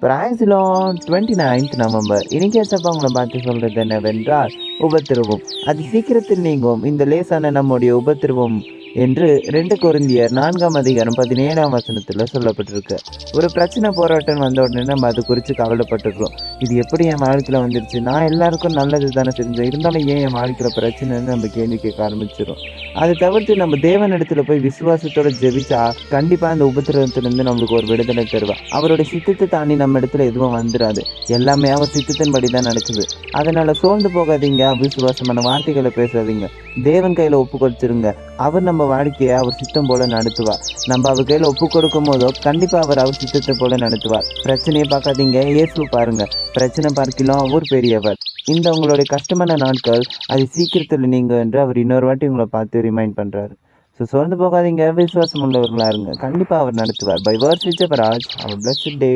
பிரைஸ்லார்ட் 29th November. இன்னைக்கு ஏசப்பா உங்களை பார்த்து சொல்றது என்னவென்றால், உபத்திரவம் அது சீக்கிரத்தில் நீங்கும். இந்த லேசான நம்முடைய உபத்திரவம் என்று 2 கொரிந்தியர் 4ஆம் அதிகாரம் 17ஆம் வசனத்துல சொல்லப்பட்டிருக்கு. ஒரு பிரச்சனை போராட்டம் வந்த உடனே நம்ம அது குறித்து கவலைப்பட்டுக்கிறோம். இது எப்படி என் வாழ்க்கையில வந்துருச்சு, நான் எல்லாருக்கும் நல்லது தானே செஞ்சேன், இருந்தாலும் ஏன் என் வாழ்க்கையில பிரச்சனைன்னு நம்ம கேள்வி கேட்க ஆரம்பிச்சிடும். அதை தவிர்த்து நம்ம தேவனிடத்துல போய் விசுவாசத்தோட ஜெபிச்சா கண்டிப்பா அந்த உபத்திரவத்திலிருந்து நம்மளுக்கு ஒரு விடுதலை தருவார். அவருடைய சித்தத்தை தாண்டி நம்ம இடத்துல எதுவும் வந்துடாது. எல்லாமே அவர் சித்தத்தின்படி தான் நடக்குது. அதனால சோர்ந்து போகாதீங்க, அவிசுவாசமான வார்த்தைகளை பேசாதீங்க. தேவன் கையில ஒப்பு கொடுத்துருங்க. அவர் நம்ம வாழ்க்கையை அவர் சித்தம் போல நடத்துவார். நம்ம அவர் கையில ஒப்பு கொடுக்கும் போதோ கண்டிப்பா அவர் சித்தத்தை போல நடத்துவார். பிரச்சனையை பார்க்காதீங்க, இயேசு பாருங்க. பிரச்சனை பார்க்கலாம் அவர் பெரியவர். இந்த உங்களுடைய கஷ்டமான நாட்கள் அது சீக்கிரத்தில் நீங்க என்று அவர் இன்னொரு வாட்டி உங்களை பார்த்து ரிமைண்ட் பண்றாரு. ஸோ சோர்ந்து போகாதீங்க, விசுவாசம் உள்ளவர்களா இருங்க. கண்டிப்பா அவர் நடத்துவார். பை வேர்ட்ஸ் விச் அவர் பிளஸ்ட் டே.